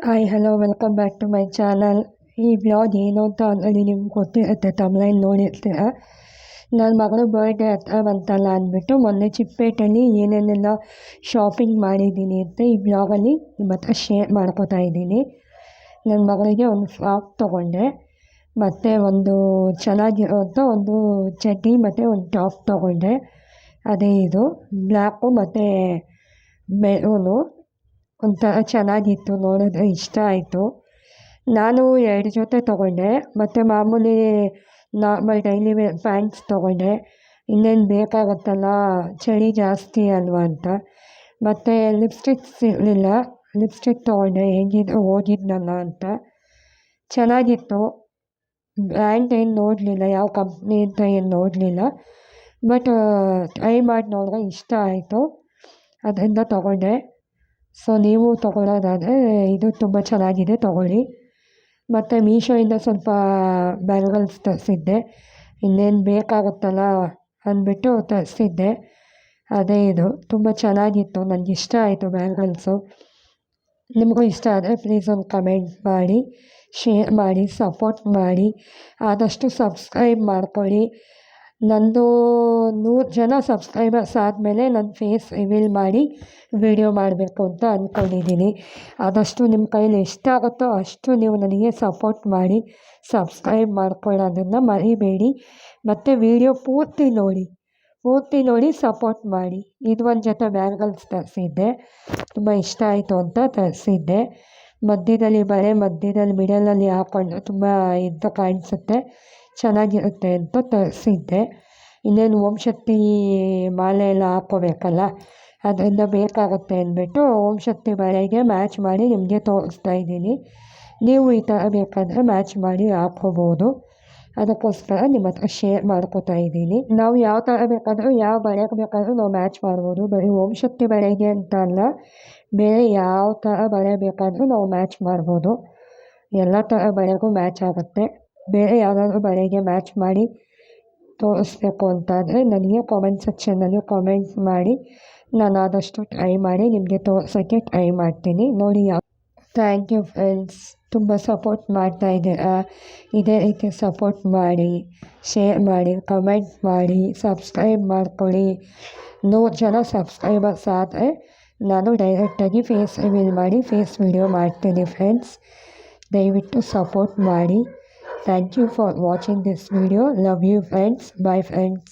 Hi hello welcome back to my channel. ಈ blog ಏನು ಅಂತ ಆಲ್ರೆಡಿ ನಿಮ್ಗೆ ಗೊತ್ತಿರುತ್ತೆ, ತಮ್ಲೈನ್ ನೋಡಿರ್ತೀರ. ನನ್ನ ಮಗಳು ಬರ್ಡೇ ಹತ್ರ ಬಂತಲ್ಲ ಅಂದ್ಬಿಟ್ಟು ಮೊನ್ನೆ ಚಿಕ್ಕಪೇಟೆಯಲ್ಲಿ ಏನೇನೆಲ್ಲ ಶಾಪಿಂಗ್ ಮಾಡಿದ್ದೀನಿ ಅಂತ ಈ ಬ್ಲಾಗಲ್ಲಿ ನಿಮ್ಮ ಹತ್ರ ಶೇರ್ ಮಾಡ್ಕೋತಾ ಇದ್ದೀನಿ. ನನ್ನ ಮಗಳಿಗೆ ಒಂದು ಫ್ರಾಕ್ ತೊಗೊಂಡೆ, ಮತ್ತು ಒಂದು ಚೆನ್ನಾಗಿರೋಂಥ ಒಂದು ಚಡ್ಡಿ ಮತ್ತು ಒಂದು ಟಾಪ್ ತೊಗೊಂಡೆ. ಅದೇ ಇದು ಬ್ಲ್ಯಾಕು ಮತ್ತು ಮೆರೂನು. ಒಂಥರ ಚೆನ್ನಾಗಿತ್ತು, ನೋಡಿದ್ರೆ ಇಷ್ಟ ಆಯಿತು. ನಾನು 2 ಜೊತೆ ತೊಗೊಂಡೆ, ಮತ್ತು ಮಾಮೂಲಿ ನಾರ್ಮಲ್ ಡೈಲಿ ವೇರ್ ಪ್ಯಾಂಟ್ಸ್ ತೊಗೊಂಡೆ. ಇನ್ನೇನು ಬೇಕಾಗುತ್ತಲ್ಲ, ಚಳಿ ಜಾಸ್ತಿ ಅಲ್ವಾ ಅಂತ. ಮತ್ತು ಲಿಪ್ಸ್ಟಿಕ್ಸ್ ಇರಲಿಲ್ಲ, ಲಿಪ್ಸ್ಟಿಕ್ ತೊಗೊಂಡೆ, ಹೇಗಿದ್ರು ಹೋಗಿದ್ನಲ್ಲ ಅಂತ. ಚೆನ್ನಾಗಿತ್ತು. ಬ್ರ್ಯಾಂಡ್ ಏನು ನೋಡಲಿಲ್ಲ, ಯಾವ ಕಂಪ್ನಿ ಅಂತ ಏನು ನೋಡಲಿಲ್ಲ. ಬಟ್ ಟ್ರೈ ಮಾಡಿ ನೋಡಿದ್ರೆ ಇಷ್ಟ ಆಯಿತು, ಅದರಿಂದ ತೊಗೊಂಡೆ. ಸೊ ನೀವು ತೊಗೊಳ್ಳೋದಾದರೆ ಇದು ತುಂಬ ಚೆನ್ನಾಗಿದೆ, ತೊಗೊಳ್ಳಿ. ಮತ್ತು ಮೀಶೋಯಿಂದ ಸ್ವಲ್ಪ ಬ್ಯಾಂಗಲ್ಸ್ ತರಿಸಿದ್ದೆ, ಇನ್ನೇನು ಬೇಕಾಗುತ್ತಲ್ಲ ಅಂದ್ಬಿಟ್ಟು ತರಿಸಿದ್ದೆ. ಅದೇ ಇದು ತುಂಬ ಚೆನ್ನಾಗಿತ್ತು, ನನಗೆ ಇಷ್ಟ ಆಯಿತು ಬ್ಯಾಂಗಲ್ಸು. ನಿಮಗೂ ಇಷ್ಟ ಆದರೆ ಪ್ಲೀಸ್ ಒಂದು ಕಮೆಂಟ್ ಮಾಡಿ, ಶೇರ್ ಮಾಡಿ, ಸಪೋರ್ಟ್ ಮಾಡಿ. ಆದಷ್ಟು ಸಬ್ಸ್ಕ್ರೈಬ್ ಮಾಡ್ಕೊಳ್ಳಿ. ನಂದು 100 ಜನ ಸಬ್ಸ್ಕ್ರೈಬರ್ಸ್ ಆದಮೇಲೆ ನನ್ನ ಫೇಸ್ ರಿವೀಲ್ ಮಾಡಿ ವಿಡಿಯೋ ಮಾಡಬೇಕು ಅಂತ ಅಂದ್ಕೊಂಡಿದ್ದೀನಿ. ಆದಷ್ಟು ನಿಮ್ಮ ಕೈಲಿ ಎಷ್ಟಾಗುತ್ತೋ ಅಷ್ಟು ನೀವು ನನಗೆ ಸಪೋರ್ಟ್ ಮಾಡಿ, ಸಬ್ಸ್ಕ್ರೈಬ್ ಮಾಡ್ಕೊಳ್ಳೋದನ್ನು ಮರಿಬೇಡಿ. ಮತ್ತು ವಿಡಿಯೋ ಪೂರ್ತಿ ನೋಡಿ ಸಪೋರ್ಟ್ ಮಾಡಿ. ಇದು ಒಂದು ಜೊತೆ ಬ್ಯಾಂಗಲ್ಸ್ ತರಿಸಿದ್ದೆ, ತುಂಬ ಇಷ್ಟ ಆಯಿತು ಅಂತ ತರಿಸಿದ್ದೆ. ಮಧ್ಯದಲ್ಲಿ ಮಿಡಲಲ್ಲಿ ಹಾಕ್ಕೊಂಡ್ರೆ ತುಂಬ ಎದ್ದು ಕಾಣಿಸುತ್ತೆ, ಚೆನ್ನಾಗಿರುತ್ತೆ ಅಂತ ತರಿಸಿದ್ದೆ. ಇನ್ನೇನು ಓಂ ಶಕ್ತಿ ಮಾಲೆ ಎಲ್ಲ ಹಾಕ್ಕೋಬೇಕಲ್ಲ, ಅದರಿಂದ ಬೇಕಾಗುತ್ತೆ ಅಂದ್ಬಿಟ್ಟು ಓಂ ಶಕ್ತಿ ಮಾಲೆಗೆ ಮ್ಯಾಚ್ ಮಾಡಿ ನಿಮಗೆ ತೋರಿಸ್ತಾ ಇದ್ದೀನಿ. ನೀವು ಈ ಥರ ಬೇಕಾದರೆ ಮ್ಯಾಚ್ ಮಾಡಿ ಹಾಕ್ಕೋಬೋದು. ಅದಕ್ಕೋಸ್ಕರ ನಿಮ್ಮ ಹತ್ರ ಶೇರ್ ಮಾಡ್ಕೋತಾ ಇದ್ದೀನಿ. ನಾವು ಯಾವ ಥರ ಬೇಕಾದರೂ, ಯಾವ ಬಳೆಗೆ ಬೇಕಾದರೂ ನಾವು ಮ್ಯಾಚ್ ಮಾಡ್ಬೋದು. ಬರೀ ಓಂ ಶಕ್ತಿ ಬಳೆಗೆ ಅಂತ ಅಲ್ಲ, ಬೇರೆ ಯಾವ ಥರ ಬಳೆ ಬೇಕಾದರೂ ನಾವು ಮ್ಯಾಚ್ ಮಾಡ್ಬೋದು. ಎಲ್ಲ ಥರ ಬಳೆಗೂ ಮ್ಯಾಚ್ ಆಗುತ್ತೆ. ಬೇರೆ ಯಾವುದಾದ್ರೂ ಬಳೆಗೆ ಮ್ಯಾಚ್ ಮಾಡಿ ತೋರಿಸ್ಬೇಕು ಅಂತಾದರೆ ನನಗೆ ಕಾಮೆಂಟ್ ಸೆಕ್ಷನ್ನಲ್ಲಿ ಕಾಮೆಂಟ್ ಮಾಡಿ, ನಾನು ಆದಷ್ಟು ಟ್ರೈ ಮಾಡಿ ನಿಮಗೆ ತೋರ್ಸೋಕ್ಕೆ ಟ್ರೈ ಮಾಡ್ತೀನಿ. ನೋಡಿ ಥ್ಯಾಂಕ್ ಯು ಫ್ರೆಂಡ್ಸ್, ತುಂಬ ಸಪೋರ್ಟ್ ಮಾಡ್ತಾಯಿದ್ದೀರಾ. ಇದೇ ರೀತಿ ಸಪೋರ್ಟ್ ಮಾಡಿ, ಶೇರ್ ಮಾಡಿ, ಕಮೆಂಟ್ ಮಾಡಿ, ಸಬ್ಸ್ಕ್ರೈಬ್ ಮಾಡ್ಕೊಳ್ಳಿ. 100 ಜನ ಸಬ್ಸ್ಕ್ರೈಬರ್ಸ್ ಆದರೆ ನಾನು ಡೈರೆಕ್ಟಾಗಿ ಫೇಸ್ ರಿವೀಲ್ ಮಾಡಿ ಫೇಸ್ ವಿಡಿಯೋ ಮಾಡ್ತೀನಿ ಫ್ರೆಂಡ್ಸ್. ದಯವಿಟ್ಟು ಸಪೋರ್ಟ್ ಮಾಡಿ. Thank you for watching this video. Love you friends. Bye friends.